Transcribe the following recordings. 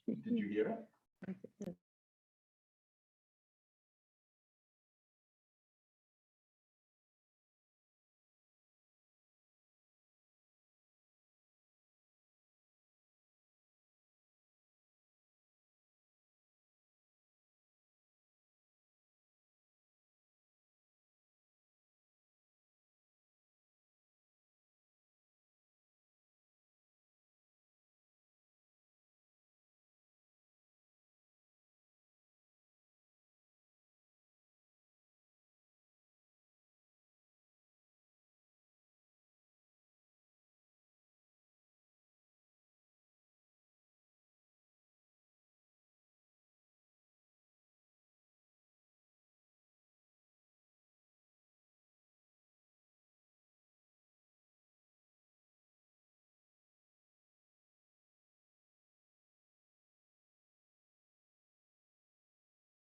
Did you hear it?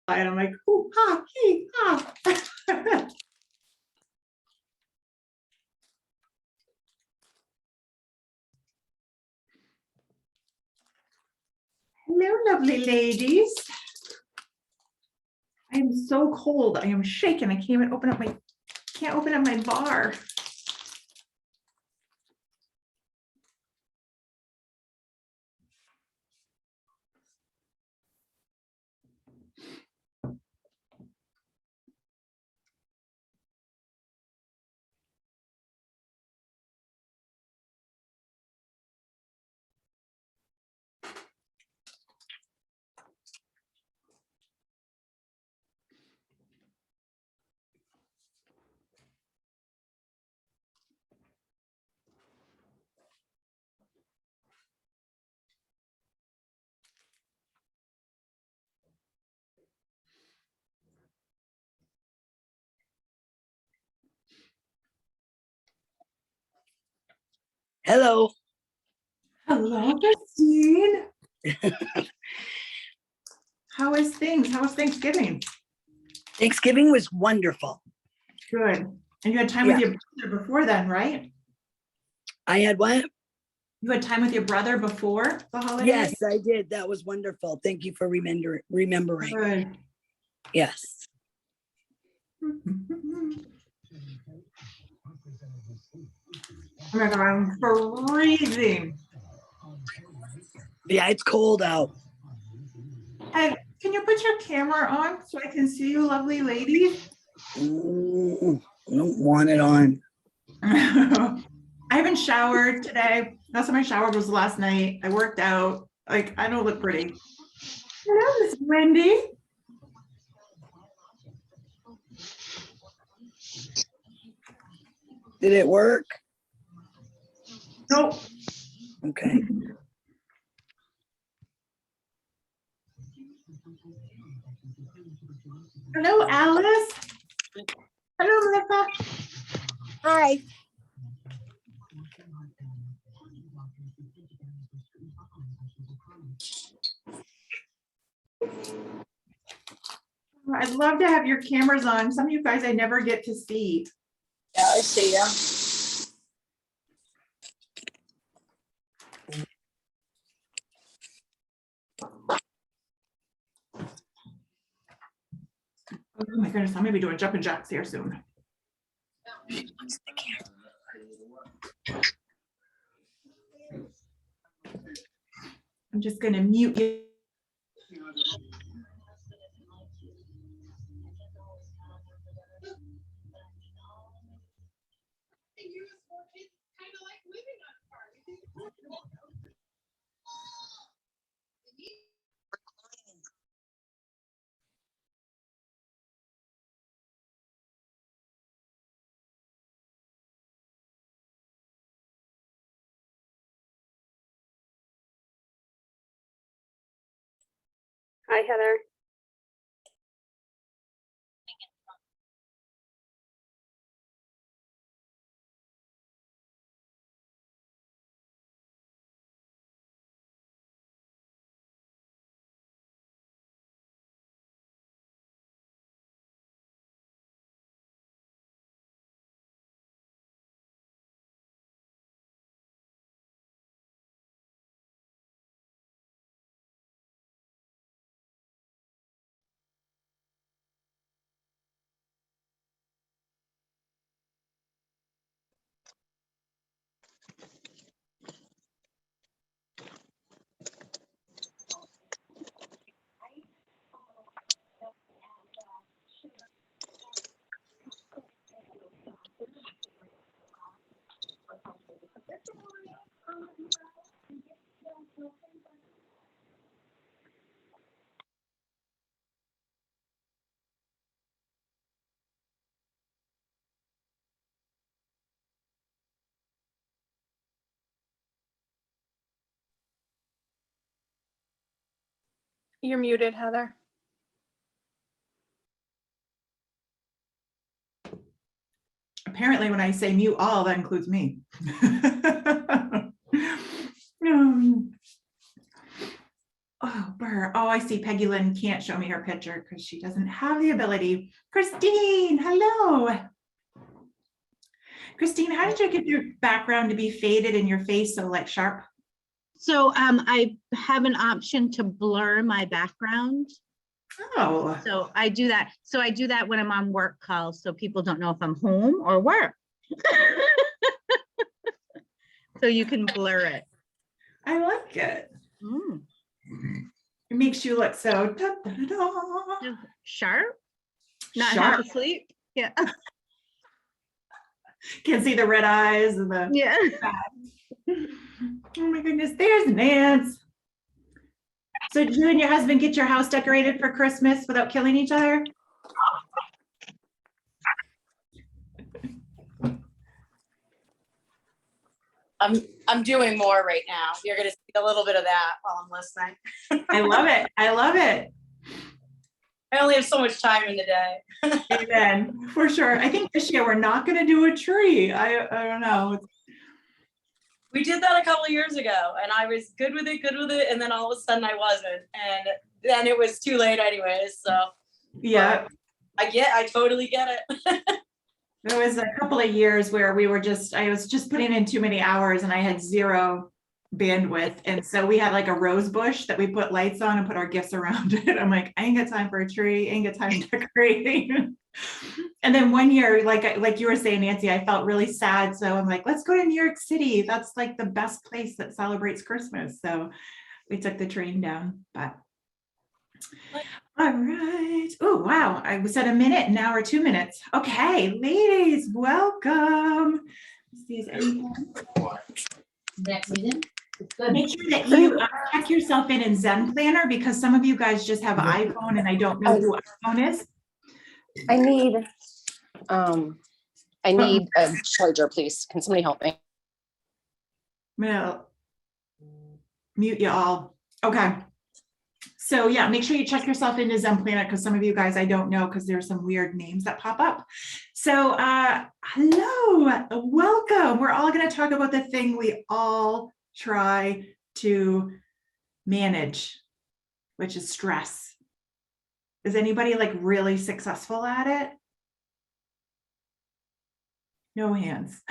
And I'm like, ooh, ha, he, ha. Hello, lovely ladies. I am so cold. I am shaking. I can't even open up my bar. Hello. Hello, Christine. How is things? How was Thanksgiving? Thanksgiving was wonderful. Good. And you had time with your brother before then, right? I had what? You had time with your brother before the holidays? Yes, I did. That was wonderful. Thank you for remembering. Good. Yes. Oh my God, I'm freezing. Yeah, it's cold out. Hey, can you put your camera on so I can see you, lovely ladies? I don't want it on. I haven't showered today. Last time I showered was last night. I worked out. Like, I don't look pretty. Hello, Miss Wendy. Did it work? Nope. Okay. Hello, Alice. Hello, Melissa. Hi. I'd love to have your cameras on. Some of you guys I never get to see. Yeah, I see you. Oh my goodness, I'm gonna be doing jumping jacks here soon. I'm just gonna mute you. Hi, Heather. You're muted, Heather. Apparently when I say mute all, that includes me. Um, oh, Burr. Oh, I see Peggy Lynn can't show me her picture because she doesn't have the ability. Christine, hello. Christine, how did you get your background to be faded and your face so like sharp? So I have an option to blur my background. Oh, So I do that. So I do that when I'm on work calls, so people don't know if I'm home or work. So you can blur it. I like it. Mm. It makes you look so da, da, da, da. Sharp, not Sharp. half asleep. Yeah. Can see the red eyes and the. Yeah. Oh my goodness, there's Nance. So did you and your husband get your house decorated for Christmas without killing each other? I'm doing more right now. You're gonna see a little bit of that while I'm listening. I love it. I love it. I only have so much time in the day. Amen. For sure. I think this year we're not going to do a tree. I don't know. We did that a couple of years ago and I was good with it. And then all of a sudden I wasn't. And then it was too late anyways. So Yeah. I totally get it. There was a couple of years where I was just putting in too many hours and I had zero bandwidth. And so we had like a rose bush that we put lights on and put our gifts around it. I'm like, I ain't got time for a tree, ain't got time decorating. And then one year, like you were saying, Nancy, I felt really sad. So I'm like, let's go to New York City. That's like the best place that celebrates Christmas. So we took the train down, but all right. Oh, wow. I was at a minute and now we're 2 minutes. Okay, ladies, welcome. Let's see, is anyone? Make sure that you check yourself in Zen Planner because some of you guys just have iPhone and I don't know who iPhone is. I need a charger, please. Can somebody help me? I'm gonna mute you all. Okay. So yeah, make sure you check yourself into Zen Planner because some of you guys I don't know because there's some weird names that pop up. So hello, welcome. We're all going to talk about the thing we all try to manage, which is stress. Is anybody like really successful at it? No hands.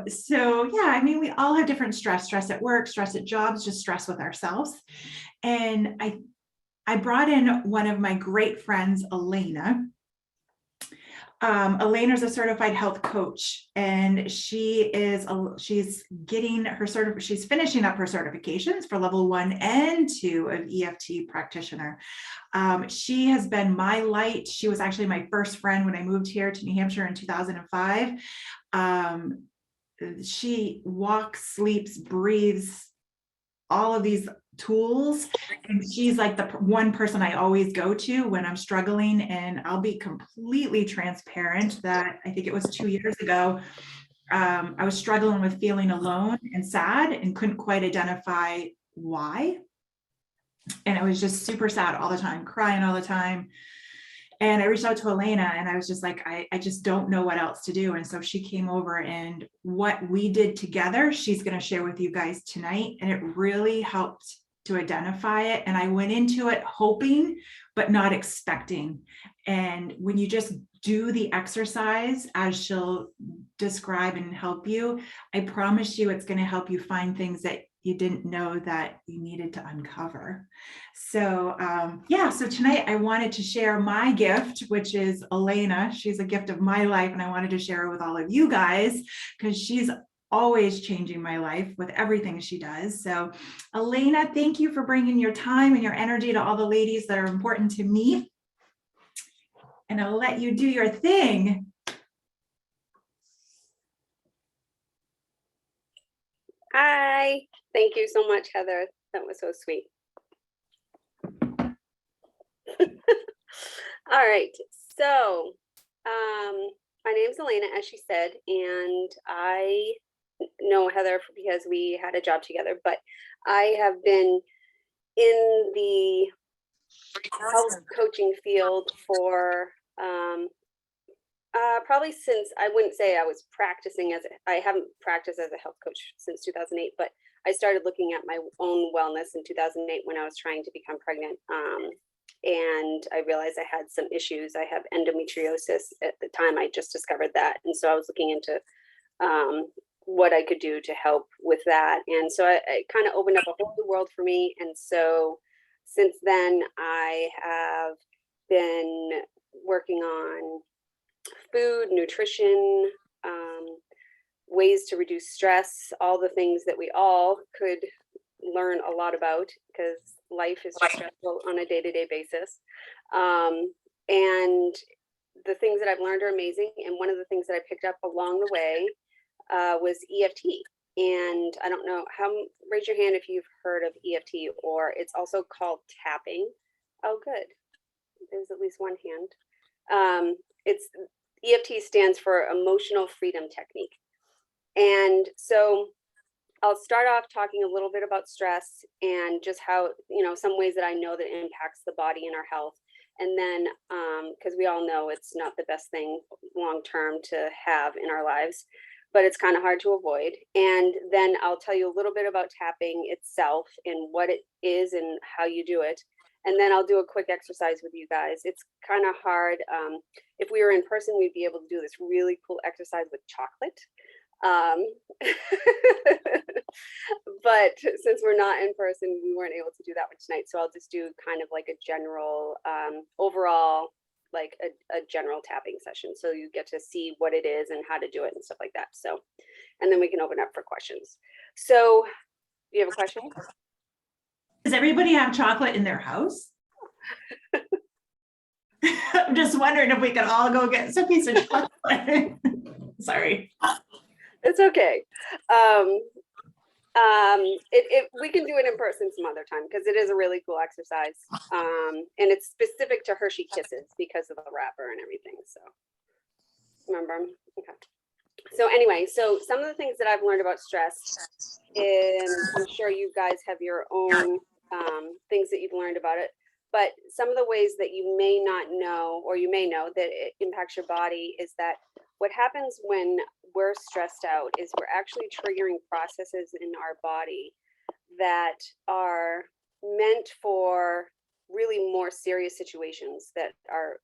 So yeah, I mean, we all have different stress at work, stress at jobs, just stress with ourselves. And I brought in one of my great friends, Alayna. Alayna is a certified health coach, and she's finishing up her certifications for level 1 and 2 of EFT practitioner. She has been my light. She was actually my first friend when I moved here to New Hampshire in 2005. She walks, sleeps, breathes all of these tools, and she's like the one person I always go to when I'm struggling. And I'll be completely transparent that I think it was 2 years ago, I was struggling with feeling alone and sad and couldn't quite identify why. And I was just super sad all the time, crying all the time. And I reached out to Alayna and I was just like, I just don't know what else to do. And so she came over, and what we did together, she's going to share with you guys tonight. And it really helped to identify it. And I went into it hoping, but not expecting. And when you just do the exercise, as she'll describe and help you, I promise you it's going to help you find things that you didn't know that you needed to uncover. So yeah, so tonight I wanted to share my gift, which is Alayna. She's a gift of my life, and I wanted to share it with all of you guys because she's always changing my life with everything she does. So Alayna, thank you for bringing your time and your energy to all the ladies that are important to me. And I'll let you do your thing. Hi. Thank you so much, Heather. That was so sweet. All right. So my name's Alayna, as she said, and I know Heather because we had a job together, but I have been in the health coaching field for probably since, I wouldn't say I was practicing I haven't practiced as a health coach since 2008, but I started looking at my own wellness in 2008 when I was trying to become pregnant. And I realized I had some issues. I have endometriosis at the time. I just discovered that. And so I was looking into what I could do to help with that. And so it kind of opened up a whole new world for me. And so since then, I have been working on food, nutrition, ways to reduce stress, all the things that we all could learn a lot about, because life is just stressful on a day-to-day basis. And the things that I've learned are amazing. And one of the things that I picked up along the way was EFT. And I don't know raise your hand if you've heard of EFT, or it's also called tapping. Oh, good. There's at least one hand. It's EFT stands for Emotional Freedom Technique. And so I'll start off talking a little bit about stress and just how, some ways that I know that it impacts the body and our health. And then, because we all know it's not the best thing long-term to have in our lives, but it's kind of hard to avoid. And then I'll tell you a little bit about tapping itself and what it is and how you do it. And then I'll do a quick exercise with you guys. It's kind of hard. If we were in person, we'd be able to do this really cool exercise with chocolate. But since we're not in person, we weren't able to do that one tonight. So I'll just do kind of like a general, overall, like a general tapping session. So you get to see what it is and how to do it and stuff like that. So, and then we can open up for questions. So do you have a question? Does everybody have chocolate in their house? I'm just wondering if we could all go get some piece of chocolate. Sorry. It's okay. We can do it in person some other time because it is a really cool exercise. And it's specific to Hershey Kisses because of the wrapper and everything. So remember? Okay. So anyway, so some of the things that I've learned about stress, and I'm sure you guys have your own things that you've learned about it, but some of the ways that you may not know, or you may know that it impacts your body, is that what happens when we're stressed out is we're actually triggering processes in our body that are meant for really more serious situations that are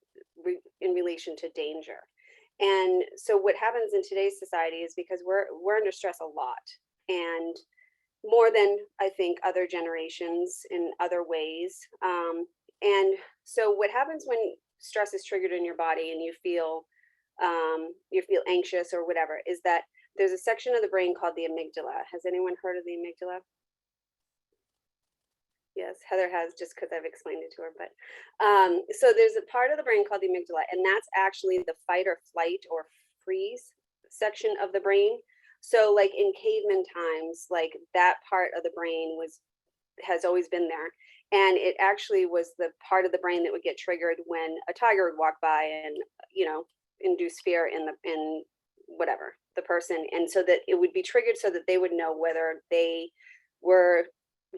in relation to danger. And so what happens in today's society is because we're under stress a lot, and more than I think other generations in other ways. And so what happens when stress is triggered in your body and you feel anxious or whatever, is that there's a section of the brain called the amygdala. Has anyone heard of the amygdala? Yes, Heather has, just because I've explained it to her. But so there's a part of the brain called the amygdala, and that's actually the fight or flight or freeze section of the brain. So like in caveman times, like that part of the brain has always been there. And it actually was the part of the brain that would get triggered when a tiger would walk by and, induce fear in the person. And so that it would be triggered so that they would know whether they were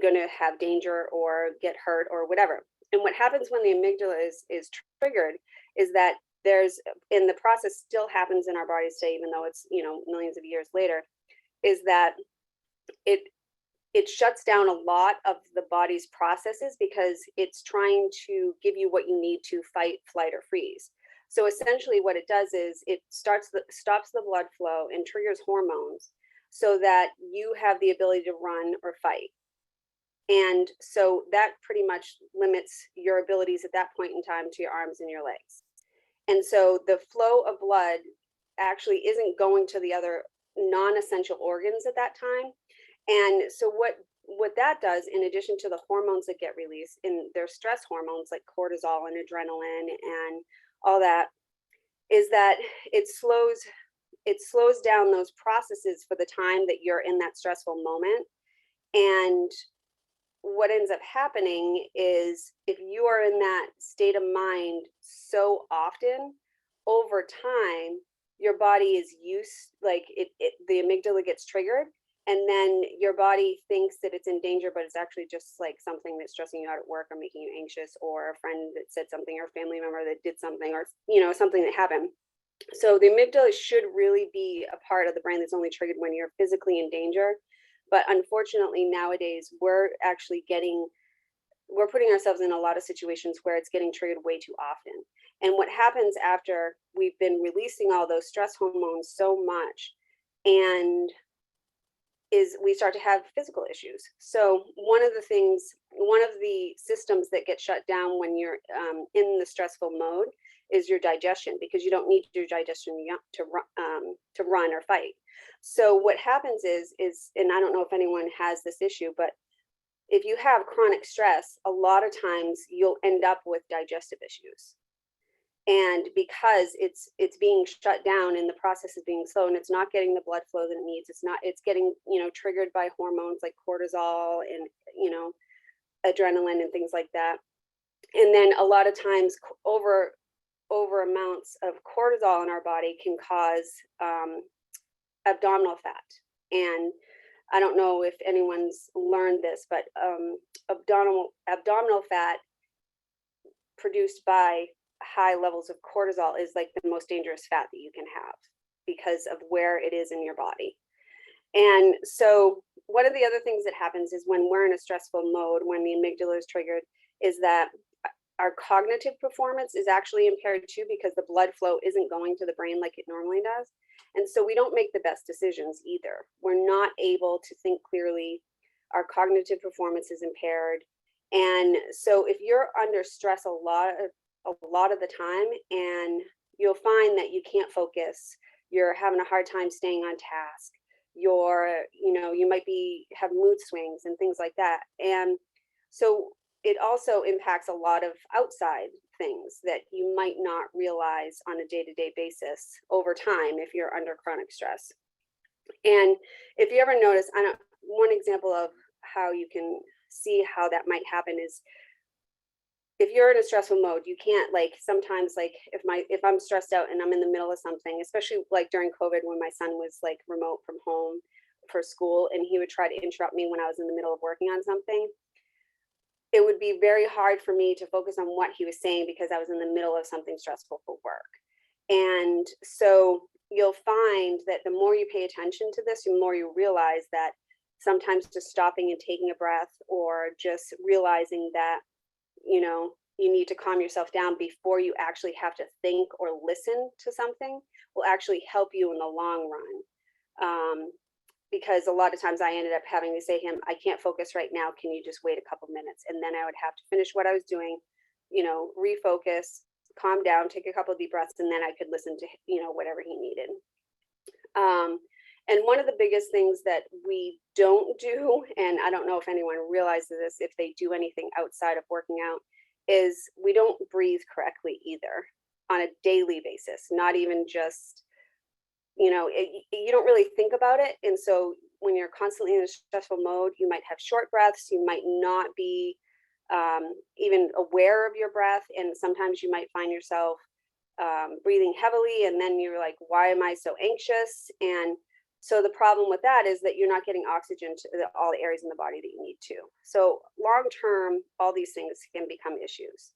going to have danger or get hurt or whatever. And what happens when the amygdala is triggered is that and the process still happens in our bodies today, even though it's, millions of years later, is that it shuts down a lot of the body's processes because it's trying to give you what you need to fight, flight, or freeze. So essentially what it does is it stops the blood flow and triggers hormones so that you have the ability to run or fight. And so that pretty much limits your abilities at that point in time to your arms and your legs. And so the flow of blood actually isn't going to the other non-essential organs at that time. And so what that does, in addition to the hormones that get released, in their stress hormones like cortisol and adrenaline and all that, is that it slows down those processes for the time that you're in that stressful moment. And what ends up happening is if you are in that state of mind so often, over time, your body is the amygdala gets triggered And then your body thinks that it's in danger, but it's actually just like something that's stressing you out at work or making you anxious, or a friend that said something, or a family member that did something, or, you know, something that happened. So the amygdala should really be a part of the brain that's only triggered when you're physically in danger. But unfortunately, nowadays, we're putting ourselves in a lot of situations where it's getting triggered way too often. And what happens after we've been releasing all those stress hormones so much, and is we start to have physical issues. So one of the systems that get shut down when you're in the stressful mode is your digestion, because you don't need your digestion to run or fight. So what happens is, and I don't know if anyone has this issue, but if you have chronic stress, a lot of times you'll end up with digestive issues. And because it's being shut down and the process is being slow, and it's not getting the blood flow that it needs, it's getting, you know, triggered by hormones like cortisol and, you know, adrenaline and things like that. And then a lot of times over amounts of cortisol in our body can cause abdominal fat. And I don't know if anyone's learned this, but abdominal fat produced by high levels of cortisol is like the most dangerous fat that you can have because of where it is in your body. And so one of the other things that happens is when we're in a stressful mode, when the amygdala is triggered, is that our cognitive performance is actually impaired too, because the blood flow isn't going to the brain like it normally does. And so we don't make the best decisions either. We're not able to think clearly. Our cognitive performance is impaired. And so if you're under stress a lot of the time, and you'll find that you can't focus, you're having a hard time staying on task, you might have mood swings and things like that. And so it also impacts a lot of outside things that you might not realize on a day-to-day basis over time if you're under chronic stress. And if you ever notice, one example of how you can see how that might happen is if you're in a stressful mode, you can't, like, sometimes, like, if I'm stressed out and I'm in the middle of something, especially like during COVID when my son was like remote from home for school, and he would try to interrupt me when I was in the middle of working on something, it would be very hard for me to focus on what he was saying because I was in the middle of something stressful for work. And so you'll find that the more you pay attention to this, the more you realize that sometimes just stopping and taking a breath, or just realizing that, you need to calm yourself down before you actually have to think or listen to something, will actually help you in the long run. Because a lot of times I ended up having to say to him, I can't focus right now. Can you just wait a couple minutes? And then I would have to finish what I was doing, refocus, calm down, take a couple of deep breaths, and then I could listen to, whatever he needed. And one of the biggest things that we don't do, and I don't know if anyone realizes this, if they do anything outside of working out, is we don't breathe correctly either on a daily basis, not even just, you don't really think about it. And so when you're constantly in a stressful mode, you might have short breaths, you might not be even aware of your breath. And sometimes you might find yourself breathing heavily, and then you're like, why am I so anxious? And so the problem with that is that you're not getting oxygen to all the areas in the body that you need to. So long term, all these things can become issues,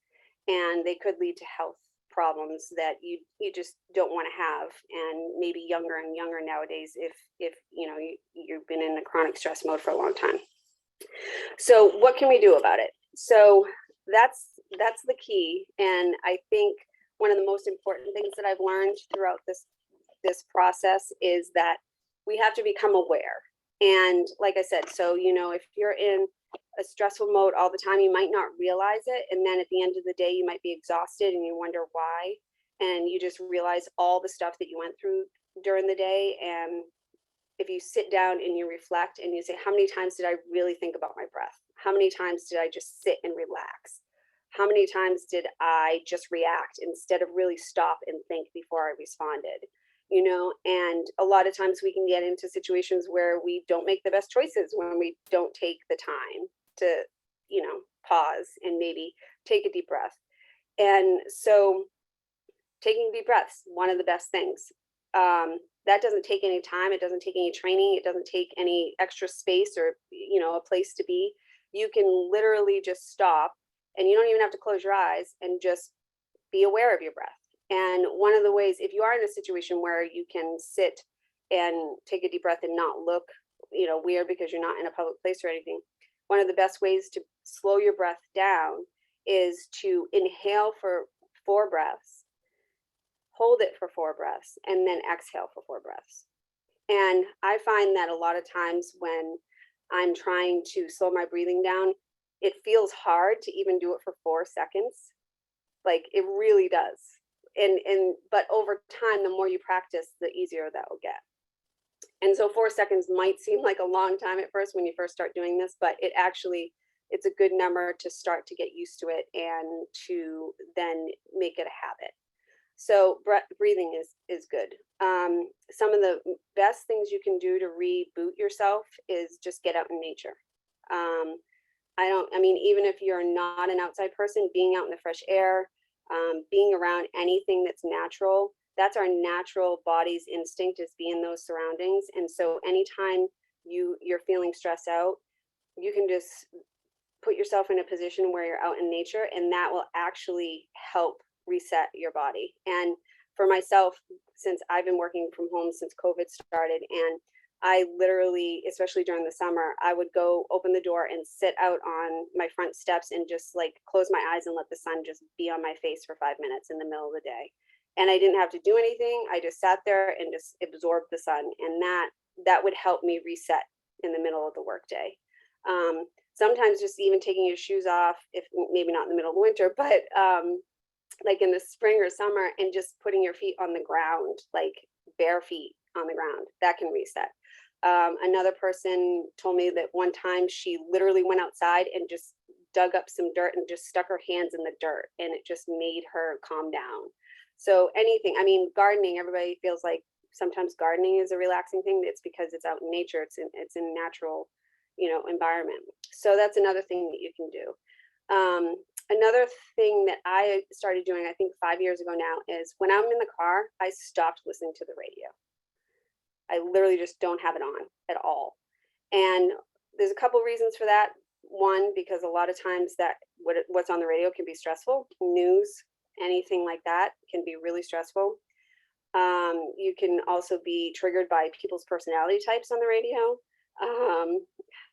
and they could lead to health problems that you just don't want to have, and maybe younger and younger nowadays if you've been in a chronic stress mode for a long time. So what can we do about it? So that's the key. And I think one of the most important things that I've learned throughout this process is that we have to become aware. And like I said, so if you're in a stressful mode all the time, you might not realize it, and then at the end of the day you might be exhausted and you wonder why, and you just realize all the stuff that you went through during the day. And if you sit down and you reflect and you say, how many times did I really think about my breath? How many times did I just sit and relax? How many times did I just react instead of really stop and think before I responded? And a lot of times we can get into situations where we don't make the best choices when we don't take the time to, pause and maybe take a deep breath. And so taking deep breaths, one of the best things. that doesn't take any time. It doesn't take any training. It doesn't take any extra space or, a place to be. You can literally just stop, and you don't even have to close your eyes, and just be aware of your breath. And one of the ways, if you are in a situation where you can sit and take a deep breath and not look, weird because you're not in a public place or anything, one of the best ways to slow your breath down is to inhale for 4 breaths, hold it for 4 breaths, and then exhale for 4 breaths. And I find that a lot of times when I'm trying to slow my breathing down, it feels hard to even do it for 4 seconds. Like, it really does. But over time, the more you practice, the easier that will get. And so 4 seconds might seem like a long time at first when you first start doing this, but it's a good number to start to get used to it and to then make it a habit. So breathing is good. Some of the best things you can do to reboot yourself is just get out in nature. Even if you're not an outside person, being out in the fresh air, being around anything that's natural, that's our natural body's instinct, is be in those surroundings. And so anytime you're feeling stressed out, you can just put yourself in a position where you're out in nature, and that will actually help reset your body. And for myself, since I've been working from home since COVID started, and I literally, especially during the summer, I would go open the door and sit out on my front steps and just like close my eyes and let the sun just be on my face for 5 minutes in the middle of the day. And I didn't have to do anything. I just sat there and just absorbed the sun. And that would help me reset in the middle of the workday. Sometimes just even taking your shoes off, if maybe not in the middle of winter, but like in the spring or summer, and just putting your feet on the ground, like bare feet on the ground, that can reset. Another person told me that one time she literally went outside and just dug up some dirt and just stuck her hands in the dirt, and it just made her calm down. So anything, gardening, everybody feels like sometimes gardening is a relaxing thing. It's because it's out in nature. It's in natural, environment. So that's another thing that you can do. Another thing that I started doing, I think 5 years ago now, is when I'm in the car, I stopped listening to the radio. I literally just don't have it on at all. And there's a couple reasons for that. One, because a lot of times that what's on the radio can be stressful. News, anything like that can be really stressful. You can also be triggered by people's personality types on the radio.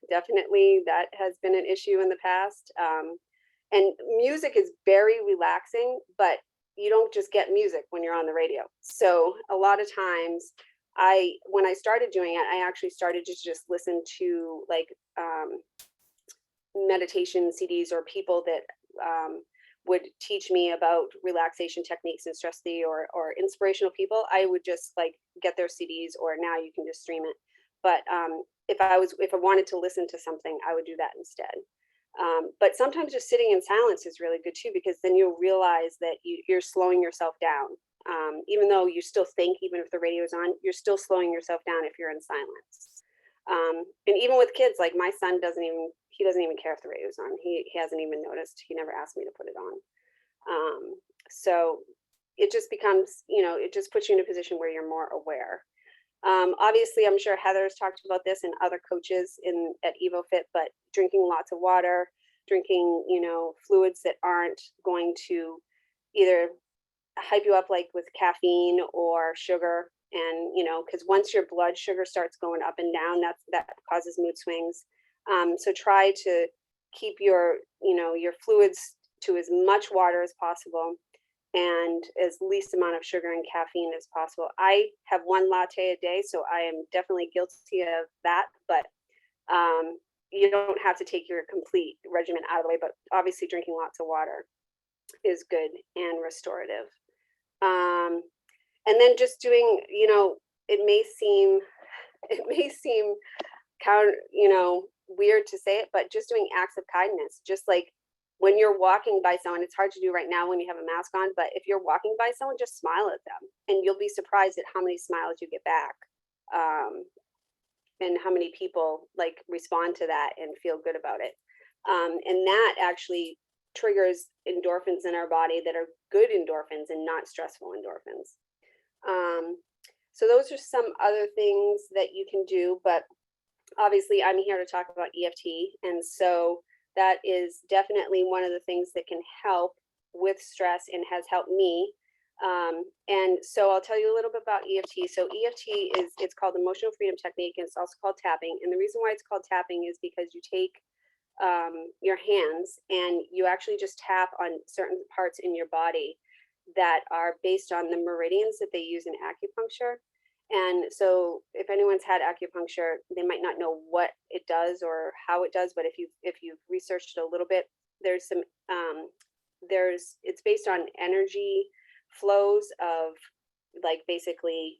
Definitely that has been an issue in the past. And music is very relaxing, but you don't just get music when you're on the radio. So a lot of times when I started doing it, I actually started to just listen to like meditation CDs or people that would teach me about relaxation techniques and stress free or inspirational people. I would just like get their CDs, or now you can just stream it. But if I wanted to listen to something, I would do that instead. But sometimes just sitting in silence is really good too, because then you'll realize that you're slowing yourself down. Even though you still think, even if the radio's on, you're still slowing yourself down if you're in silence. And even with kids, like my son doesn't even care if the radio's on. He hasn't even noticed. He never asked me to put it on. So it just becomes, it just puts you in a position where you're more aware. Obviously, I'm sure Heather's talked about this and other coaches at EvoFit, but drinking lots of water, drinking, fluids that aren't going to either hype you up like with caffeine or sugar. And, because once your blood sugar starts going up and down, that causes mood swings. So try to keep your fluids to as much water as possible and as least amount of sugar and caffeine as possible. I have 1 latte a day, so I am definitely guilty of that, but you don't have to take your complete regimen out of the way, but obviously drinking lots of water is good and restorative. And then just doing, it may seem counter, weird to say it, but just doing acts of kindness, just like when you're walking by someone. It's hard to do right now when you have a mask on, but if you're walking by someone, just smile at them, and you'll be surprised at how many smiles you get back, and how many people like respond to that and feel good about it. And that actually triggers endorphins in our body that are good endorphins and not stressful endorphins. So those are some other things that you can do, but obviously I'm here to talk about EFT. And so that is definitely one of the things that can help with stress and has helped me. And so I'll tell you a little bit about EFT. So EFT it's called emotional freedom technique, and it's also called tapping. And the reason why it's called tapping is because you take your hands and you actually just tap on certain parts in your body that are based on the meridians that they use in acupuncture. And so if anyone's had acupuncture, they might not know what it does or how it does, but if you've researched a little bit, there's some it's based on energy flows of, like, basically,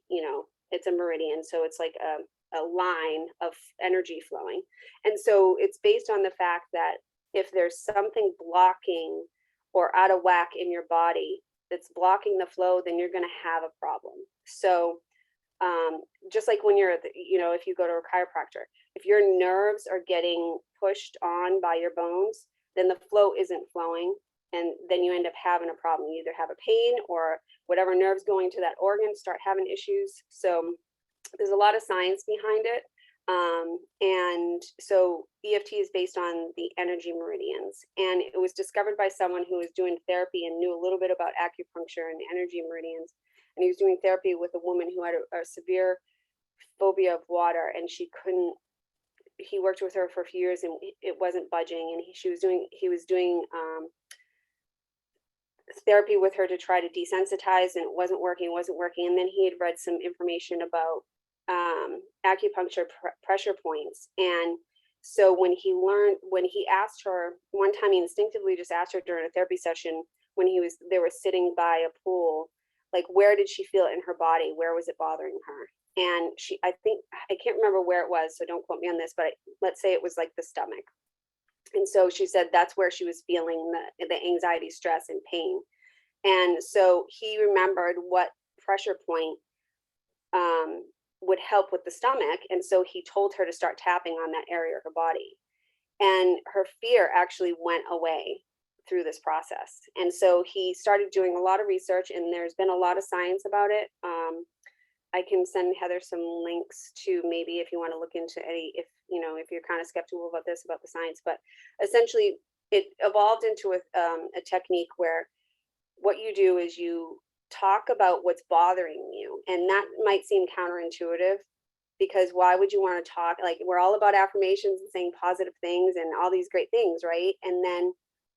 it's a meridian, so it's like a line of energy flowing. And so it's based on the fact that if there's something blocking or out of whack in your body that's blocking the flow, then you're going to have a problem. So just like when you're at if you go to a chiropractor, if your nerves are getting pushed on by your bones, then the flow isn't flowing, and then you end up having a problem. You either have a pain or whatever nerves going to that organ start having issues. So there's a lot of science behind it. And so EFT is based on the energy meridians, and it was discovered by someone who was doing therapy and knew a little bit about acupuncture and energy meridians. And he was doing therapy with a woman who had a severe phobia of water, and he worked with her for a few years and it wasn't budging. And he was doing therapy with her to try to desensitize, and it wasn't working. And then he had read some information about acupuncture pressure points. And so when he asked her one time, he instinctively just asked her during a therapy session when they were sitting by a pool, like, where did she feel it in her body? Where was it bothering her? And I can't remember where it was, so don't quote me on this, but let's say it was like the stomach. And so she said that's where she was feeling the anxiety, stress, and pain. And so he remembered what pressure point would help with the stomach. And so he told her to start tapping on that area of her body. And her fear actually went away through this process. And so he started doing a lot of research, and there's been a lot of science about it. I can send Heather some links to, maybe if you want to look into any, if you're kind of skeptical about the science, but essentially it evolved into a technique where what you do is you talk about what's bothering you. And that might seem counterintuitive, because why would you want to talk? Like, we're all about affirmations and saying positive things and all these great things, right? And then,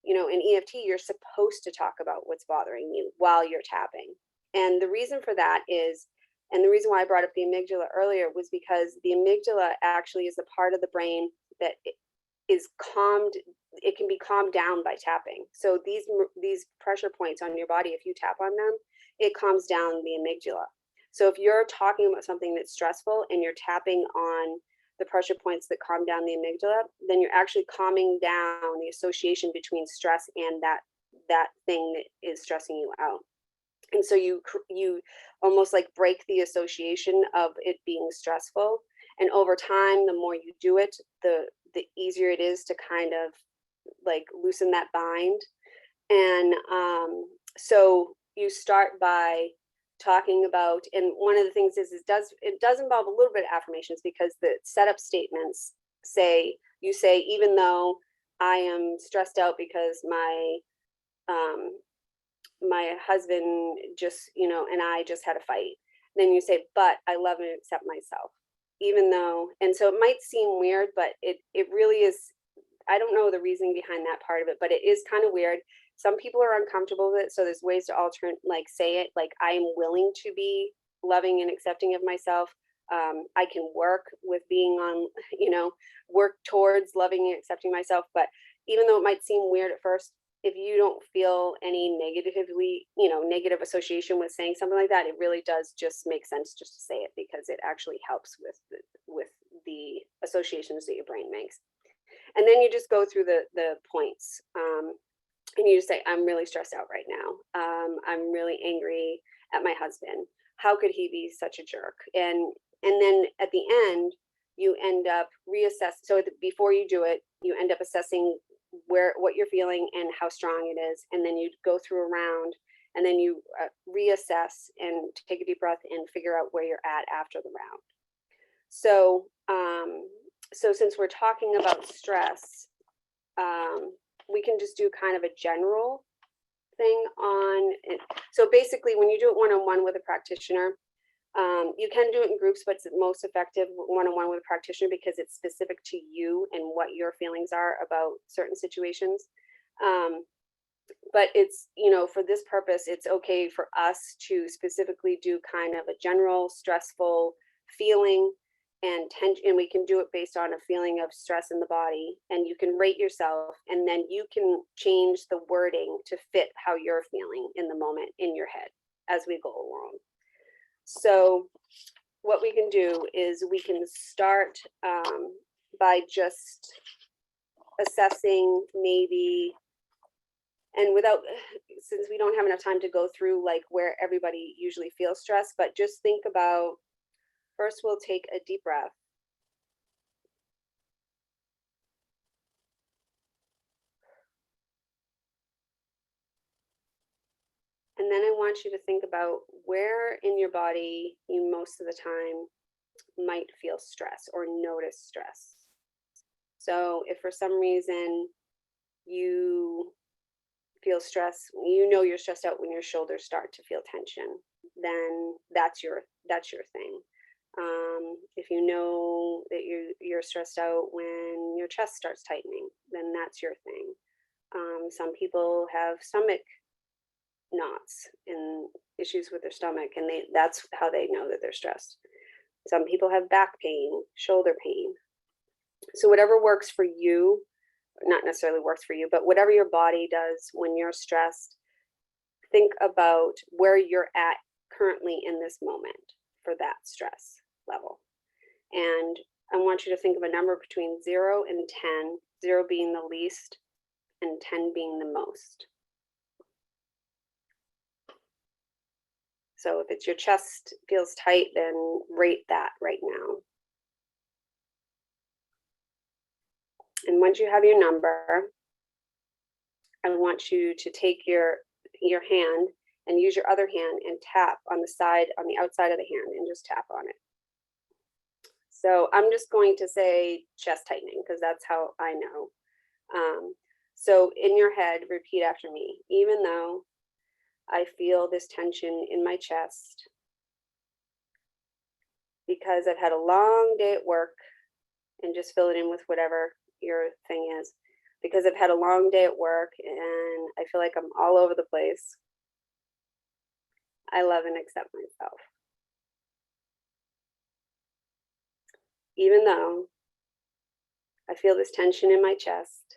in EFT, you're supposed to talk about what's bothering you while you're tapping. And the reason for that is, and the reason why I brought up the amygdala earlier, was because the amygdala actually is the part of the brain that is calmed. It can be calmed down by tapping. So these pressure points on your body, if you tap on them, it calms down the amygdala. So if you're talking about something that's stressful and you're tapping on the pressure points that calm down the amygdala, then you're actually calming down the association between stress and that thing that is stressing you out. And so you almost like break the association of it being stressful. And over time, the more you do it, the easier it is to kind of like loosen that bind. And so you start by talking about, and one of the things is it does involve a little bit of affirmations, because the setup statements say, even though I am stressed out because my husband just, and I just had a fight. Then you say, but I love and accept myself, even though, and so it might seem weird, but it really is. I don't know the reasoning behind that part of it, but it is kind of weird. Some people are uncomfortable with it. So there's ways to say it, like, I am willing to be loving and accepting of myself. I can work with work towards loving and accepting myself. But even though it might seem weird at first, if you don't feel any negative association with saying something like that, it really does just make sense just to say it, because it actually helps with the associations that your brain makes. And then you just go through the points, and you just say, I'm really stressed out right now. I'm really angry at my husband. How could he be such a jerk? And then at the end, you end up So before you do it, you end up assessing what you're feeling and how strong it is. And then you go through a round And then you reassess and take a deep breath and figure out where you're at after the round. So, so since we're talking about stress, we can just do kind of a general thing on it. So basically, when you do it one-on-one with a practitioner, you can do it in groups, but it's most effective one-on-one with a practitioner because it's specific to you and what your feelings are about certain situations. But it's, you know, for this purpose, it's okay for us to specifically do kind of a general stressful feeling and tension, and we can do it based on a feeling of stress in the body, and you can rate yourself, and then you can change the wording to fit how you're feeling in the moment in your head as we go along. So what we can do is we can start by just assessing maybe, and without, since we don't have enough time to go through like where everybody usually feels stress, but just think about, first we'll take a deep breath. And then I want you to think about where in your body you most of the time might feel stress or notice stress. So if for some reason you feel stress, you know you're stressed out when your shoulders start to feel tension, then that's your thing. If you know that you're stressed out when your chest starts tightening, then that's your thing. Some people have stomach knots and issues with their stomach, and that's how they know that they're stressed. Some people have back pain, shoulder pain. So whatever works for you, not necessarily works for you, but whatever your body does when you're stressed, think about where you're at currently in this moment for that stress level. And I want you to think of a number between 0 and 10, 0 being the least and 10 being the most. So if it's your chest feels tight, then rate that right now. And once you have your number, I want you to take your hand and use your other hand and tap on the side, on the outside of the hand, and just tap on it. So I'm just going to say chest tightening because that's how I know. So in your head, repeat after me. Even though I feel this tension in my chest because I've had a long day at work, and just fill it in with whatever your thing is. Because I've had a long day at work and I feel like I'm all over the place, I love and accept myself. Even though I feel this tension in my chest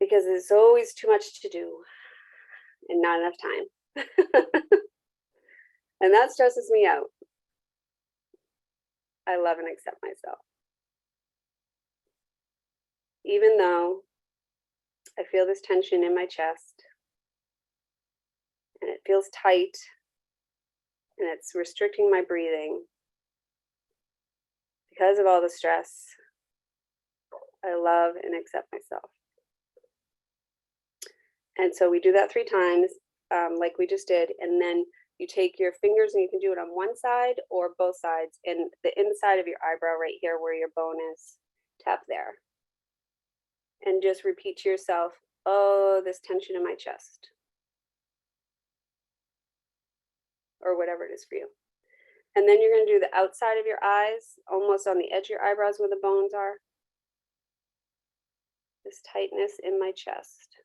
because there's always too much to do and not enough time. And that stresses me out. I love and accept myself. Even though I feel this tension in my chest and it feels tight and it's restricting my breathing because of all the stress, I love and accept myself. And so we do that 3 times, like we just did, and then you take your fingers and you can do it on one side or both sides, and the inside of your eyebrow right here where your bone is, tap there. And just repeat to yourself, oh, this tension in my chest. Or whatever it is for you. And then you're going to do the outside of your eyes, almost on the edge of your eyebrows where the bones are. This tightness in my chest.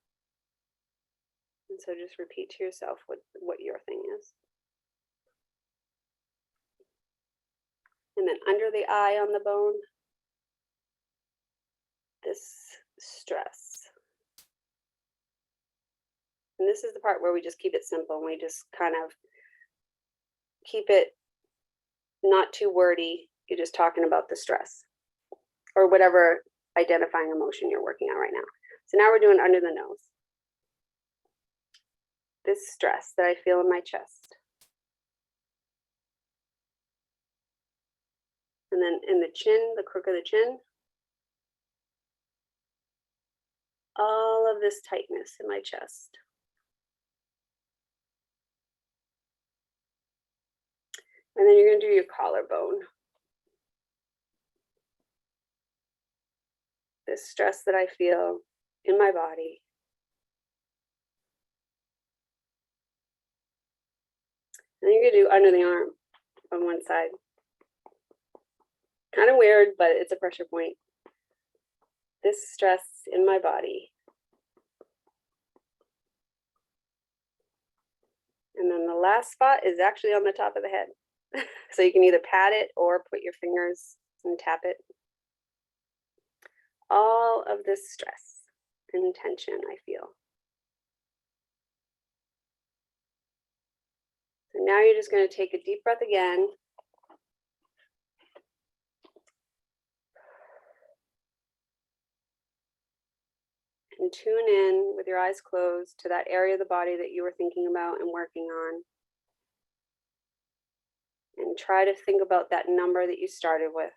And so just repeat to yourself what your thing is. And then under the eye on the bone, this stress. And this is the part where we just keep it simple and we just kind of keep it not too wordy. You're just talking about the stress or whatever identifying emotion you're working on right now. So now we're doing under the nose. This stress that I feel in my chest. And then in the chin, the crook of the chin. All all of this tightness in my chest. And then you're going to do your collarbone. This stress that I feel in my body. And you're going to do under the arm on one side. Kind of weird, but it's a pressure point. This stress in my body. And then the last spot is actually on the top of the head. So you can either pat it or put your fingers and tap it. All of this stress and tension I feel. So now you're just going to take a deep breath again. And tune in with your eyes closed to that area of the body that you were thinking about and working on. And try to think about that number that you started with.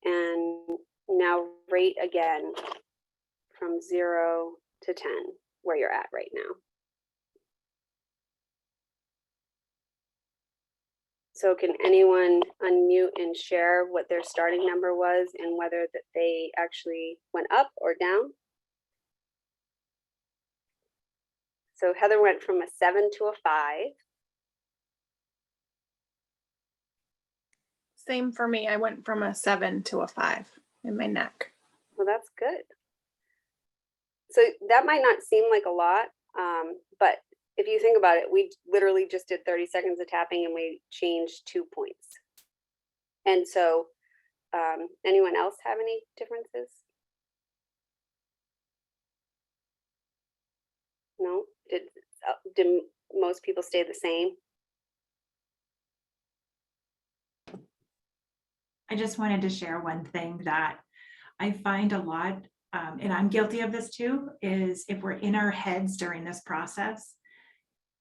And now rate again from 0 to 10, where you're at right now. So can anyone unmute and share what their starting number was and whether that they actually went up or down? So Heather went from a 7 to a 5. Same for me. I went from a 7 to a 5 in my neck. Well, that's good. So that might not seem like a lot, but if you think about it, we literally just did 30 seconds of tapping and we changed 2 points. And so anyone else have any differences? No? Did most people stay the same? I just wanted to share one thing that I find a lot, and I'm guilty of this too, is if we're in our heads during this process,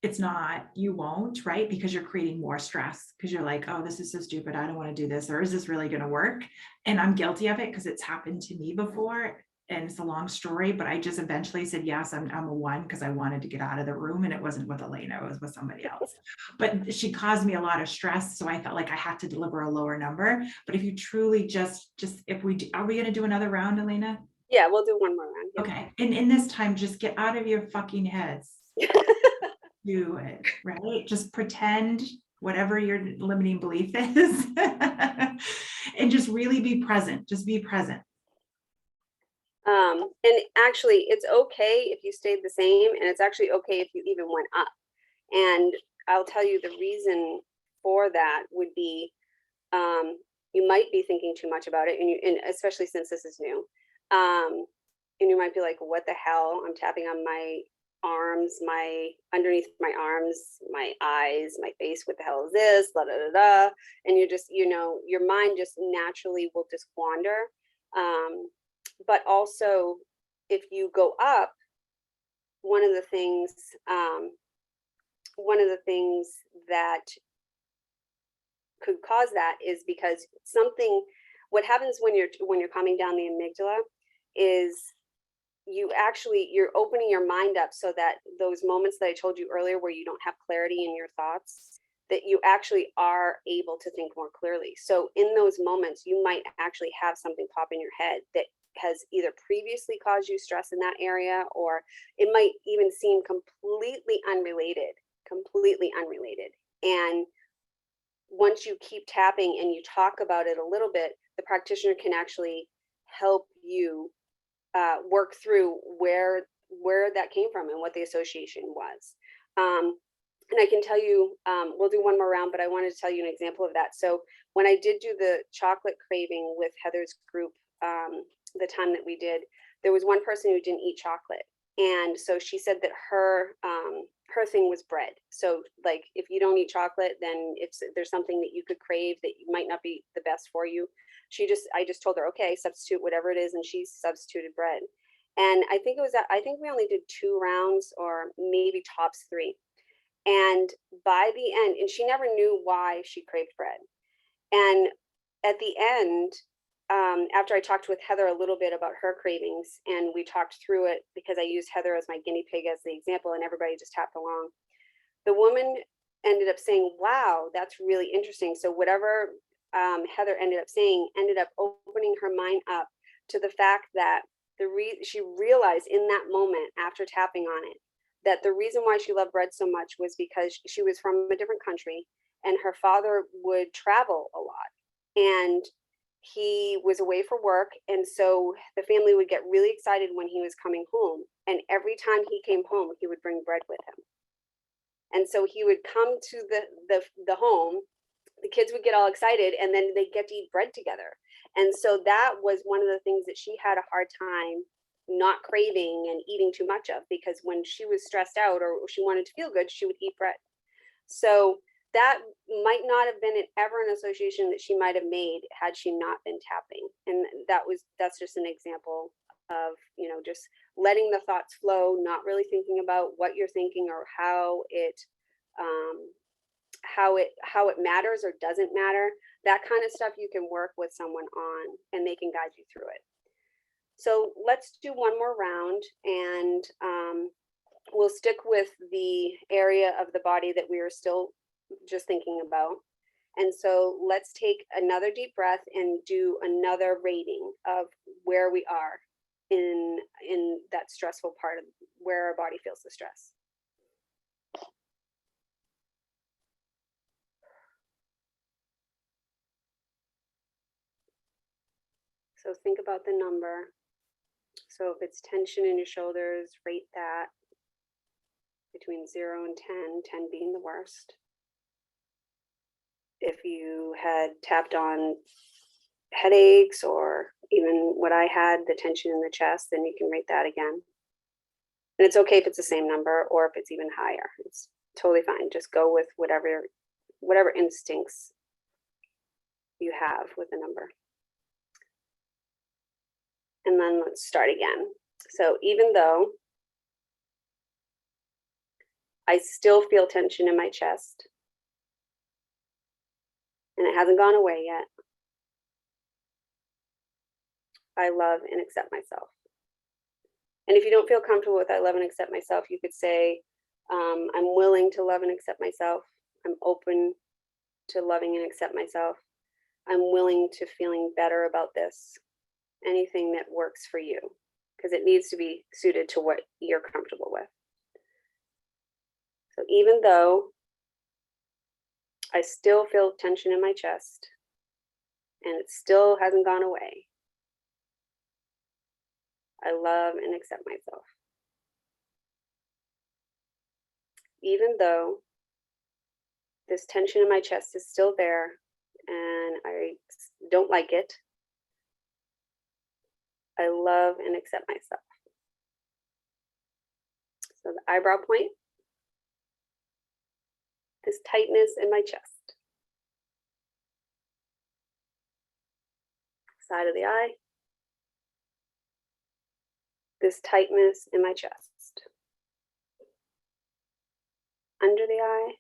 it's not, you won't, right? Because you're creating more stress because you're like, oh, this is so stupid. I don't want to do this. Or is this really going to work? And I'm guilty of it because it's happened to me before. And it's a long story, but I just eventually said, yes, I'm a 1 because I wanted to get out of the room, and it wasn't with Alayna, it was with somebody else. But she caused me a lot of stress. So I felt like I had to deliver a lower number. But if you truly just if we do, are we going to do another round, Alayna? Yeah, we'll do one more round. Yeah. Okay. And in this time, just get out of your fucking heads. Do it, right? Just pretend whatever your limiting belief is and just really be present. Just be present. And actually, it's okay if you stayed the same, and it's actually okay if you even went up. And I'll tell you the reason for that would be you might be thinking too much about it, and especially since this is new. And you might be like, what the hell? I'm tapping on my arms, underneath my arms, my eyes, my face. What the hell is this? Da, da, da, da. And you just, your mind just naturally will just wander. But also, if you go up, one of the things that could cause that is because what happens when you're calming down the amygdala is you're opening your mind up so that those moments that I told you earlier where you don't have clarity in your thoughts, that you actually are able to think more clearly. So in those moments, you might actually have something pop in your head that has either previously caused you stress in that area, or it might even seem completely unrelated. And once you keep tapping and you talk about it a little bit, the practitioner can actually help you work through where that came from and what the association was. And I can tell you, we'll do one more round, but I wanted to tell you an example of that. So when I did do the chocolate craving with Heather's group, the time that we did, there was one person who didn't eat chocolate. And so she said that her thing was bread. So like, if you don't eat chocolate, then if there's something that you could crave that might not be the best for you, I just told her, okay, substitute whatever it is. And she substituted bread. And I think we only did 2 rounds or maybe tops 3. And by the end, and she never knew why she craved bread. And at the end, after I talked with Heather a little bit about her cravings, and we talked through it because I used Heather as my guinea pig as the example, and everybody just tapped along. The woman ended up saying, wow, that's really interesting. So whatever Heather ended up saying ended up opening her mind up to the fact that she realized in that moment after tapping on it, that the reason why she loved bread so much was because she was from a different country and her father would travel a lot. And he was away for work. And so the family would get really excited when he was coming home. And every time he came home, he would bring bread with him. And so he would come to the home, the kids would get all excited, and then they'd get to eat bread together. And so that was one of the things that she had a hard time not craving and eating too much of, because when she was stressed out or she wanted to feel good, she would eat bread. So that might not have been ever an association that she might have made had she not been tapping. And that's just an example of, you know, just letting the thoughts flow, not really thinking about what you're thinking or how it matters or doesn't matter. That kind of stuff you can work with someone on, and they can guide you through it. So let's do one more round, and we'll stick with the area of the body that we are still just thinking about. And so let's take another deep breath and do another rating of where we are in that stressful part of where our body feels the stress. So think about the number. So if it's tension in your shoulders, rate that between 0 and 10, 10 being the worst. If you had tapped on headaches or even what I had, the tension in the chest, then you can rate that again. And it's okay if it's the same number or if it's even higher. It's totally fine. Just go with whatever instincts you have with the number. And then let's start again. So even though I still feel tension in my chest and it hasn't gone away yet, I love and accept myself. And if you don't feel comfortable with I love and accept myself, you could say, I'm willing to love and accept myself. I'm open to loving and accept myself. I'm willing to feeling better about this. Anything that works for you, because it needs to be suited to what you're comfortable with. So even though I still feel tension in my chest and it still hasn't gone away, I love and accept myself. Even though this tension in my chest is still there and I don't like it, I love and accept myself. So the eyebrow point, this tightness in my chest, side of the eye, this tightness in my chest, under the eye,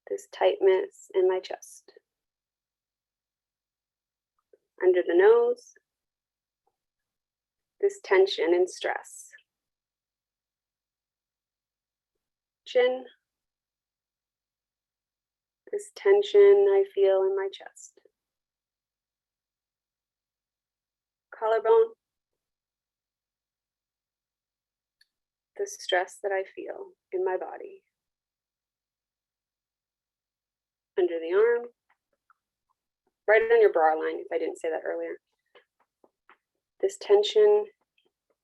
this tightness in my chest, under the nose, this tension and stress, chin, this tension I feel in my chest, collarbone, the stress that I feel in my body, under the arm, right on your bra line, if I didn't say that earlier. This tension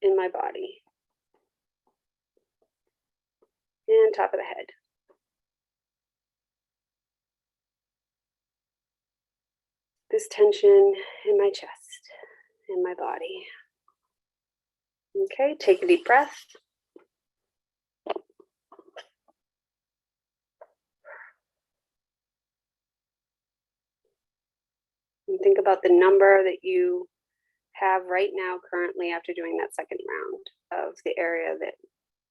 in my body. And top of the head. This tension in my chest, in my body. Okay, take a deep breath. And think about the number that you have right now currently after doing that second round of the area that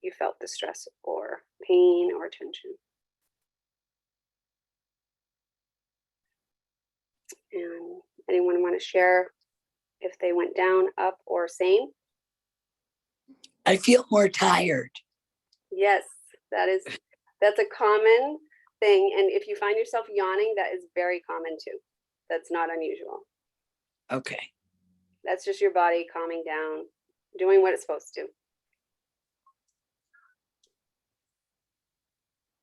you felt the stress or pain or tension. And Anyone want to share if they went down, up, or same? I feel more tired. Yes, that's a common thing. And if you find yourself yawning, that is very common too. That's not unusual. Okay. That's just your body calming down, doing what it's supposed to.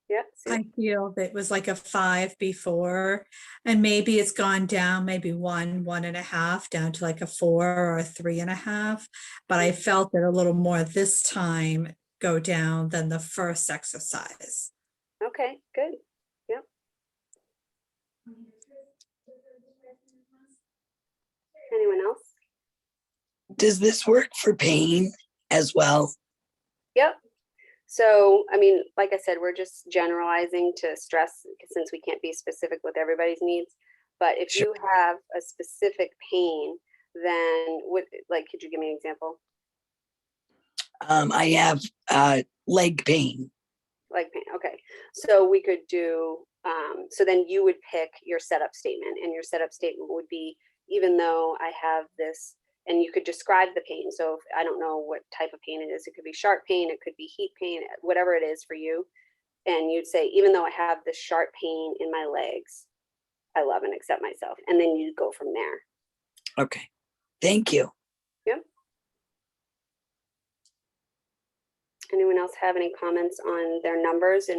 Yeah. I feel that it was like a 5 before, and maybe it's gone down, maybe 1.5, down to like a 4 or a 3.5. But I felt it a little more this time go down than the first exercise. Okay, good. Yep. Anyone else? Does this work for pain as well? Yep. So, I mean, like I said, we're just generalizing to stress since we can't be specific with everybody's needs. But if Sure. you have a specific pain, then could you give me an example? I have leg pain. Leg pain. Okay. So we could do, so then you would pick your setup statement, and your setup statement would be, even though I have this, and you could describe the pain. So if, I don't know what type of pain it is. It could be sharp pain, it could be heat pain, whatever it is for you. And you'd say, even though I have this sharp pain in my legs, I love and accept myself. And then you go from there. Okay. Thank you. Yep. Anyone else have any comments on their numbers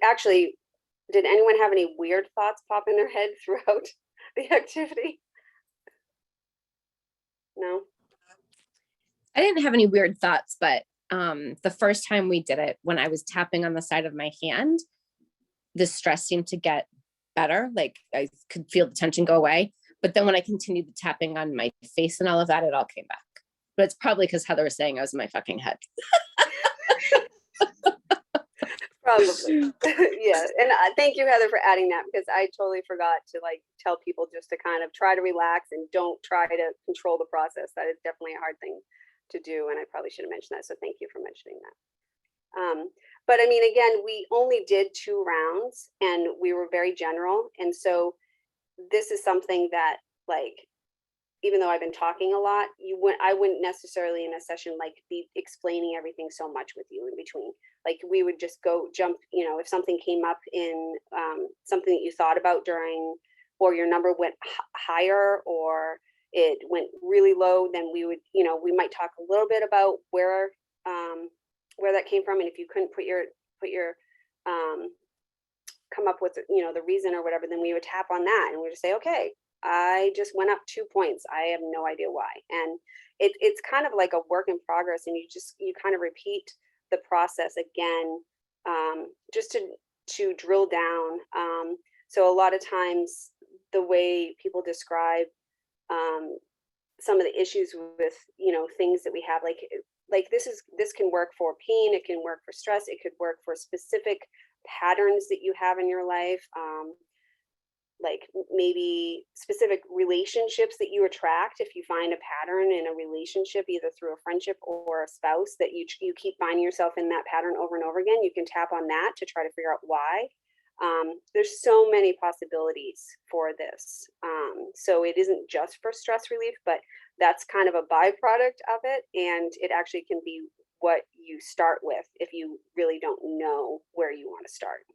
actually, did anyone have any weird thoughts pop in their head throughout the activity? No. I didn't have any weird thoughts, but the first time we did it, when I was tapping on the side of my hand, the stress seemed to get better. Like I could feel the tension go away. But then when I continued the tapping on my face and all of that, it all came back. But it's probably because Heather was saying I was in my fucking head. Probably. Yeah. And thank you, Heather, for adding that, because I totally forgot to tell people just to kind of try to relax and don't try to control the process. That is definitely a hard thing to do. And I probably should have mentioned that. So thank you for mentioning that. But I mean, again, we only did 2 rounds and we were very general. And so this is something that, even though I've been talking a lot, I wouldn't necessarily in a session be explaining everything so much with you in between. We would just jump, if something came up in something that you thought about during, or your number went higher or it went really low, then we would, we might talk a little bit about where that came from. And if you couldn't put your come up with, the reason or whatever, then we would tap on that and we would say, okay, I just went up 2 points. I have no idea why. And it's kind of like a work in progress, and you kind of repeat the process again, just to drill down. So a lot of times the way people describe some of the issues with, things that we have, this can work for pain, it can work for stress, it could work for specific patterns that you have in your life. Maybe specific relationships that you attract. If you find a pattern in a relationship, either through a friendship or a spouse, that you keep finding yourself in that pattern over and over again, you can tap on that to try to figure out why. There's so many possibilities for this. So it isn't just for stress relief, but that's kind of a byproduct of it. And it actually can be what you start with if you really don't know where you want to start.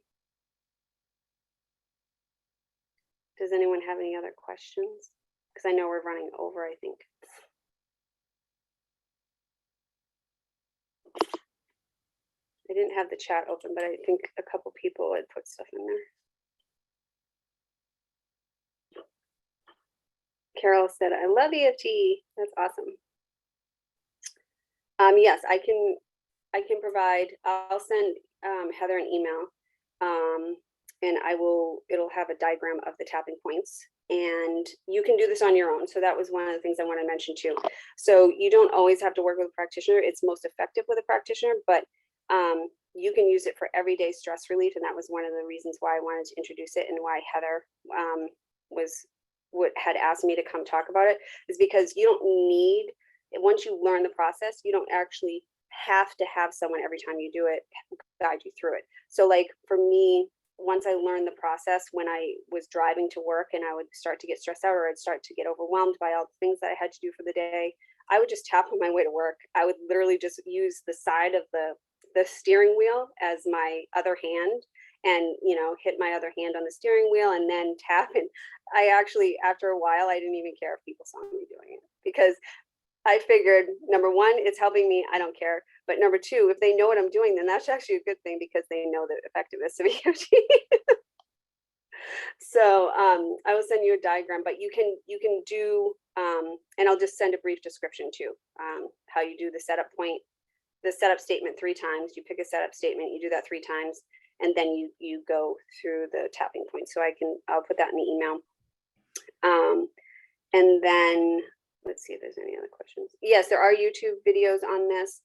Does anyone have any other questions? Because I know we're running over, I think. I didn't have the chat open, but I think a couple people had put stuff in there. Carol said, I love EFT. That's awesome. Yes, I can provide, I'll send Heather an email. And it'll have a diagram of the tapping points, and you can do this on your own. So that was one of the things I want to mention too. So you don't always have to work with a practitioner. It's most effective with a practitioner, but you can use it for everyday stress relief. And that was one of the reasons why I wanted to introduce it, and why Heather had asked me to come talk about it, is because you don't need, once you learn the process, you don't actually have to have someone every time you do it guide you through it. So for me, once I learned the process, when I was driving to work and I would start to get stressed out, or I'd start to get overwhelmed by all the things that I had to do for the day, I would just tap on my way to work. I would literally just use the side of the steering wheel as my other hand, and, you know, hit my other hand on the steering wheel and then tap. And I actually, after a while, I didn't even care if people saw me doing it, because I figured, number one, it's helping me, I don't care. But number two, if they know what I'm doing, then that's actually a good thing, because they know the effectiveness of EFT. So I will send you a diagram, but you can do, and I'll just send a brief description too, how you do the setup point, the setup statement 3 times. You pick a setup statement, you do that 3 times, and then you go through the tapping points. So I'll put that in the email. And then let's see if there's any other questions. Yes, there are YouTube videos on this.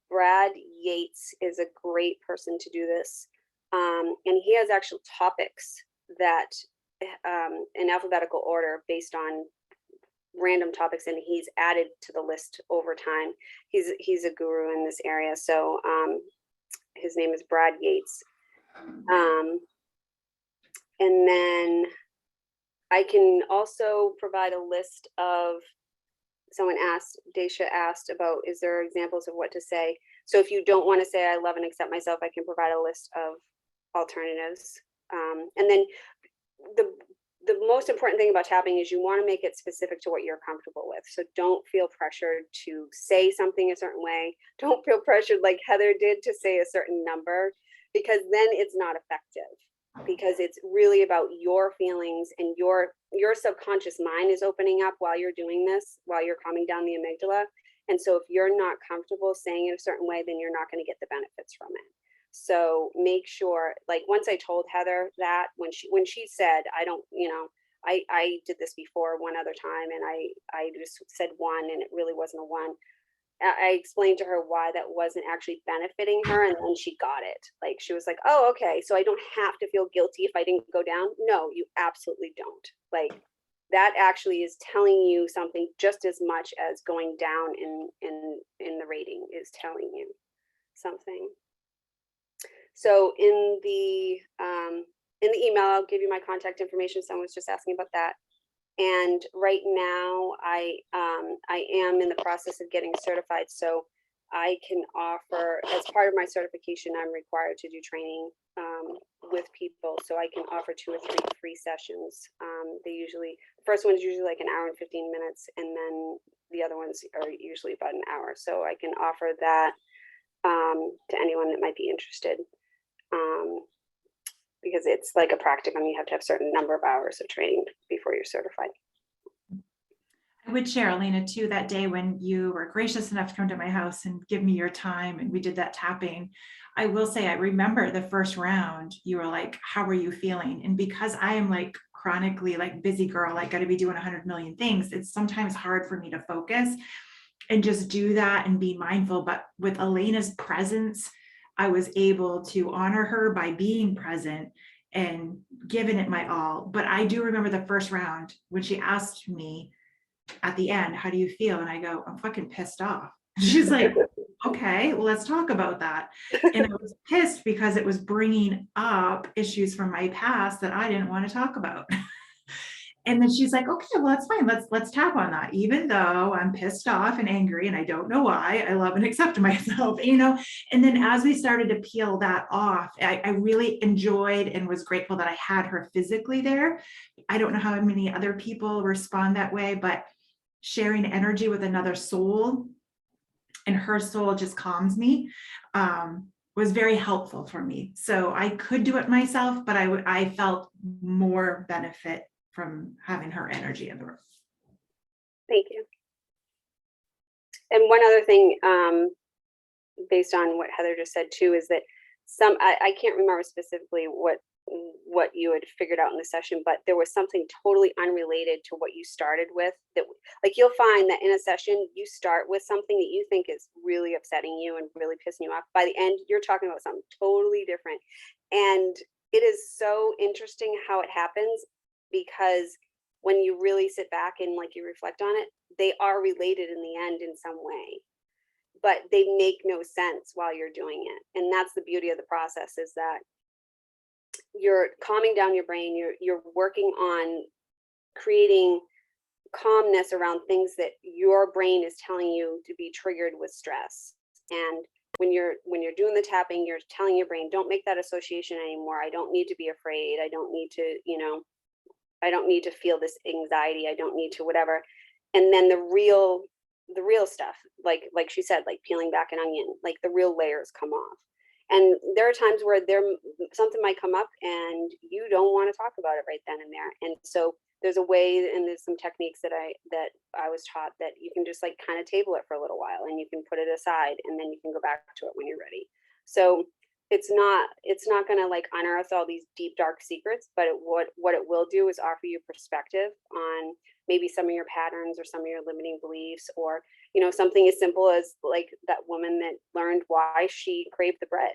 Brad Yates is a great person to do this. And he has actual topics that in alphabetical order based on random topics, and he's added to the list over time. He's a guru in this area. So his name is Brad Yates. And then I can also provide a list of, someone asked, Daisha asked about, is there examples of what to say? So if you don't want to say I love and accept myself, I can provide a list of alternatives. And then the most important thing about tapping is you want to make it specific to what you're comfortable with. So don't feel pressured to say something a certain way. Don't feel pressured like Heather did to say a certain number, because then it's not effective. Because it's really about your feelings, and your subconscious mind is opening up while you're doing this, while you're calming down the amygdala. And so if you're not comfortable saying it a certain way, then you're not going to get the benefits from it. So make sure, like, once I told Heather that, when she said, I don't, you know, I did this before one other time, and I just said 1 and it really wasn't a 1. I explained to her why that wasn't actually benefiting her, and then she got it. Like, she was like, oh, okay, so I don't have to feel guilty if I didn't go down. No, you absolutely don't. Like, that actually is telling you something just as much as going down in the rating is telling you something. So in the email, I'll give you my contact information. Someone's just asking about that. And right now I am in the process of getting certified. So I can offer, as part of my certification, I'm required to do training with people. So I can offer 2 or 3 free sessions. The first one's usually like an hour and 15 minutes. And then the other ones are usually about an hour. So I can offer that to anyone that might be interested. Because it's like a practicum, you have to have a certain number of hours of training before you're certified. I would share, Alayna, too, that day when you were gracious enough to come to my house and give me your time, and we did that tapping. I will say, I remember the first round, you were like, how are you feeling? And because I am like chronically like busy girl, I got to be doing 100 million things, it's sometimes hard for me to focus and just do that and be mindful. But with Alayna's presence, I was able to honor her by being present and giving it my all. But I do remember the first round when she asked me at the end, how do you feel? And I go, I'm fucking pissed off. She's like, okay, well, let's talk about that. And I was pissed because it was bringing up issues from my past that I didn't want to talk about. And then she's like, okay, well, that's fine. Let's tap on that. Even though I'm pissed off and angry and I don't know why, I love and accept myself, you know? And then as we started to peel that off, I really enjoyed and was grateful that I had her physically there. I don't know how many other people respond that way, but sharing energy with another soul, and her soul just calms me, was very helpful for me. So I could do it myself, but I felt more benefit from having her energy in the room. Thank you. And one other thing, based on what Heather just said too, is that I can't remember specifically what you had figured out in the session, but there was something totally unrelated to what you started with. That, like, you'll find that in a session, you start with something that you think is really upsetting you and really pissing you off. By the end, you're talking about something totally different. And it is so interesting how it happens, because when you really sit back and like you reflect on it, they are related in the end in some way, but they make no sense while you're doing it. And that's the beauty of the process, is that you're calming down your brain. You're working on creating calmness around things that your brain is telling you to be triggered with stress. And when you're doing the tapping, you're telling your brain, don't make that association anymore. I don't need to be afraid. I don't need to, I don't need to feel this anxiety. I don't need to whatever. And then the real stuff, like she said, like peeling back an onion, like the real layers come off. And there are times where something might come up and you don't want to talk about it right then and there. And so there's a way, and there's some techniques that I was taught that you can just like kind of table it for a little while, and you can put it aside, and then you can go back to it when you're ready. So it's not going to like unearth all these deep dark secrets, but what it will do is offer you perspective on maybe some of your patterns or some of your limiting beliefs, or something as simple as like that woman that learned why she craved the bread.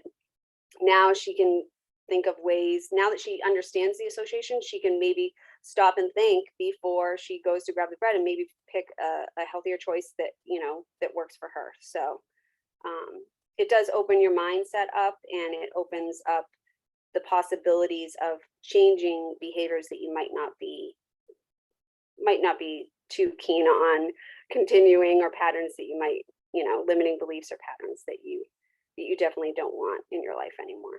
Now she can think of ways, now that she understands the association, she can maybe stop and think before she goes to grab the bread and maybe pick a healthier choice that that works for her. So it does open your mindset up, and it opens up the possibilities of changing behaviors that you might not be too keen on continuing, or patterns that you might, limiting beliefs or patterns that you definitely don't want in your life anymore.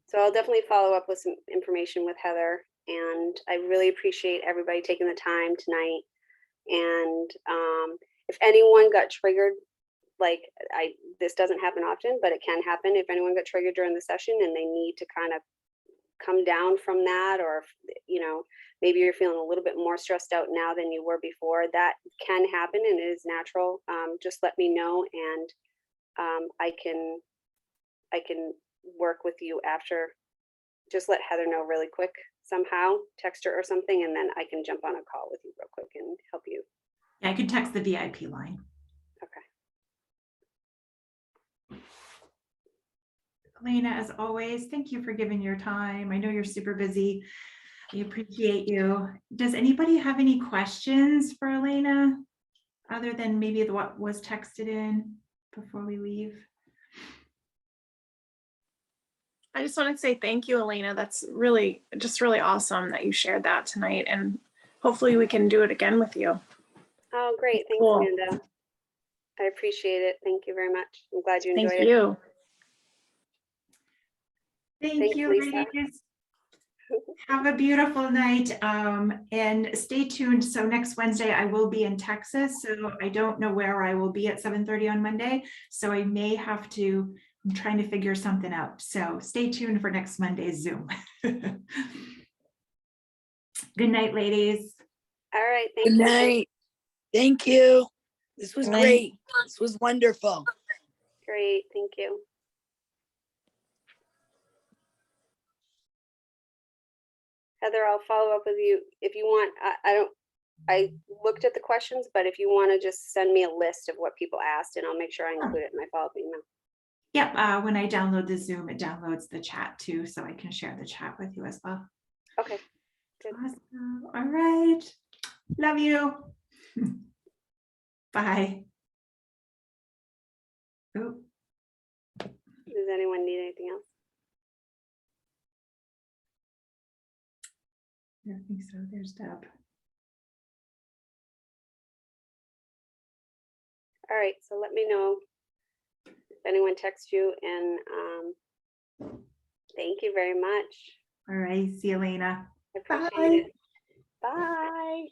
So I'll definitely follow up with some information with Heather, and I really appreciate everybody taking the time tonight. And if anyone got triggered, like this doesn't happen often, but it can happen. If anyone got triggered during the session and they need to kind of come down from that, or maybe you're feeling a little bit more stressed out now than you were before, that can happen and it is natural. Just let me know, and I can work with you after. Just let Heather know really quick somehow, text her or something, and then I can jump on a call with you real quick and help you. Yeah, I could text the VIP line. Okay. Alayna, as always, thank you for giving your time. I know you're super busy. I appreciate you. Does anybody have any questions for Alayna other than maybe what was texted in before we leave? I just want to say thank you, Alayna. That's really awesome that you shared that tonight, and hopefully we can do it again with you. Oh, great. Thanks, Cool. Amanda. I appreciate it. Thank you very much. I'm glad you enjoyed Thank it. you. Thank Thanks, you, Lisa. ladies. Have a beautiful night, and stay tuned. So next Wednesday I will be in Texas, so I don't know where I will be at 7:30 on Monday, so I may have to, I'm trying to figure something out, so stay tuned for next Monday's Zoom. Good night, ladies. All right. Thank Good you. night. Thank you. This was Good night. great. This was wonderful. Great. Thank you. Heather, I'll follow up with you if you want. I looked at the questions, but if you want to just send me a list of what people asked, and I'll make sure I include it in my follow-up email. Yep, when I download the Zoom, it downloads the chat too, so I can share the chat with you as well. Okay. Good. Awesome. All right. Love you. Bye. Oh, Does anyone need anything else? I don't think so. There's Deb. All right. So let me know if anyone texts you, and thank you very much. All right. See you, Alayna. I appreciate Bye. it. Bye.